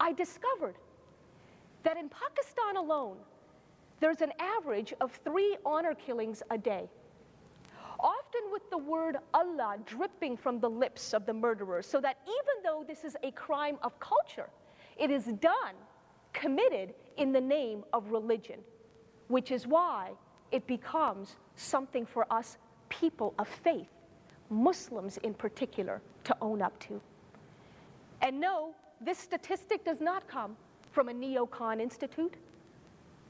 I discovered that in Pakistan alone, there's an average of 3 honor killings a day, often with the word Allah dripping from the lips of the murderers, so that even though this is a crime of culture, it is done, committed in the name of religion, which is why it becomes something for us people of faith, Muslims in particular, to own up to. And no, this statistic does not come from a neocon institute,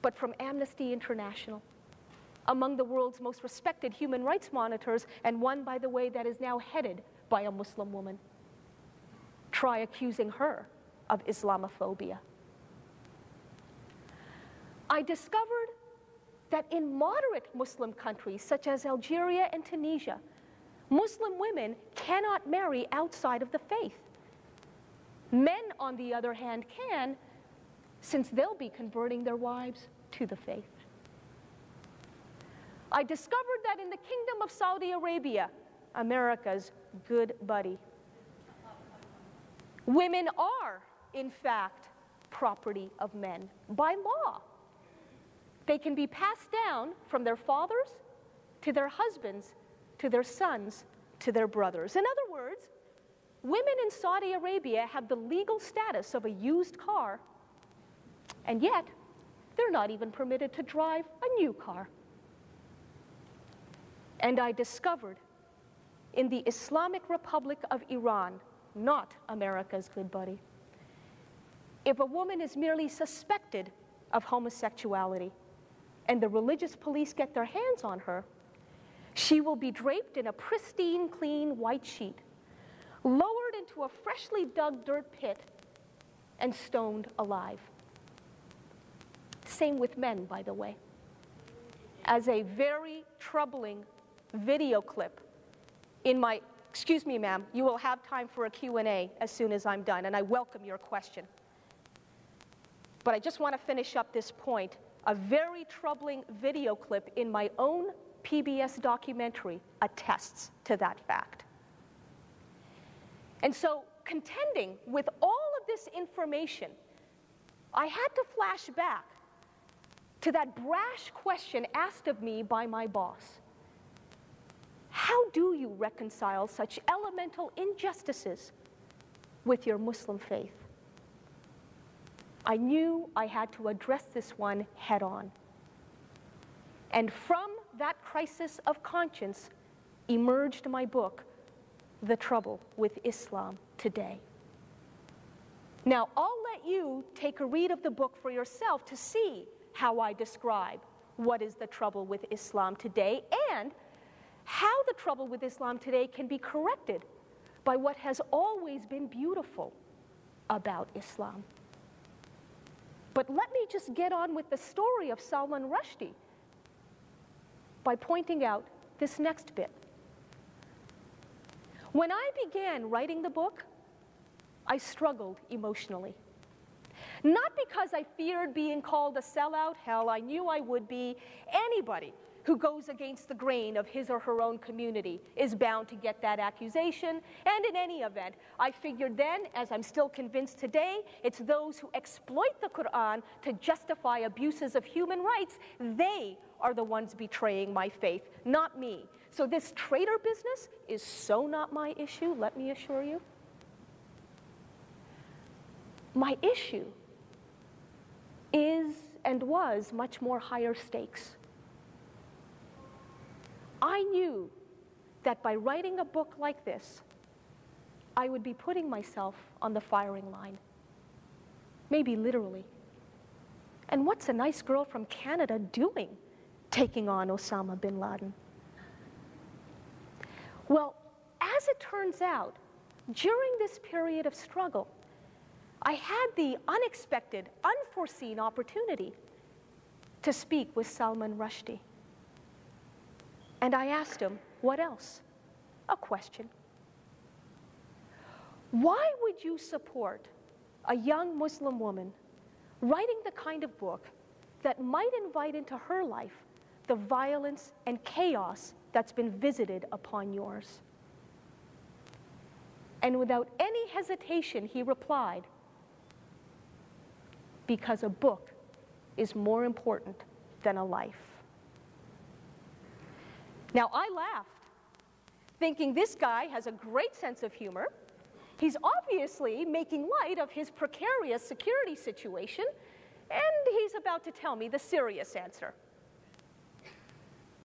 but from Amnesty International, among the world's most respected human rights monitors, and one, by the way, that is now headed by a Muslim woman. Try accusing her of Islamophobia. I discovered that in moderate Muslim countries, such as Algeria and Tunisia, Muslim women cannot marry outside of the faith. Men, on the other hand, can, since they'll be converting their wives to the faith. I discovered that in the Kingdom of Saudi Arabia, America's good buddy, women are, in fact, property of men by law. They can be passed down from their fathers to their husbands, to their sons, to their brothers. In other words, women in Saudi Arabia have the legal status of a used car, and yet they're not even permitted to drive a new car. And I discovered in the Islamic Republic of Iran, not America's good buddy, if a woman is merely suspected of homosexuality and the religious police get their hands on her, she will be draped in a pristine, clean white sheet, lowered into a freshly dug dirt pit, and stoned alive. Same with men, by the way. As a very troubling video clip in my, excuse me, ma'am, you will have time for a Q&A as soon as I'm done, and I welcome your question. But I just want to finish up this point. A very troubling video clip in my own PBS documentary attests to that fact. And so, contending with all of this information, I had to flash back to that brash question asked of me by my boss. How do you reconcile such elemental injustices with your Muslim faith? I knew I had to address this one head on. And from that crisis of conscience emerged my book, The Trouble with Islam Today. Now, I'll let you take a read of the book for yourself to see how I describe what is the trouble with Islam today and how the trouble with Islam today can be corrected by what has always been beautiful about Islam. But let me just get on with the story of Salman Rushdie by pointing out this next bit. When I began writing the book, I struggled emotionally. Not because I feared being called a sellout. Hell, I knew I would be. Anybody who goes against the grain of his or her own community is bound to get that accusation. And in any event, I figured then, as I'm still convinced today, it's those who exploit the Quran to justify abuses of human rights. They are the ones betraying my faith, not me. So this traitor business is so not my issue, let me assure you. My issue is and was much more higher stakes. I knew that by writing a book like this, I would be putting myself on the firing line, maybe literally. And what's a nice girl from Canada doing taking on Osama bin Laden? Well, as it turns out, during this period of struggle, I had the unexpected, unforeseen opportunity to speak with Salman Rushdie. And I asked him, what else? A question. Why would you support a young Muslim woman writing the kind of book that might invite into her life the violence and chaos that's been visited upon yours? And without any hesitation, he replied, because a book is more important than a life. Now, I laughed, thinking this guy has a great sense of humor. He's obviously making light of his precarious security situation, and he's about to tell me the serious answer.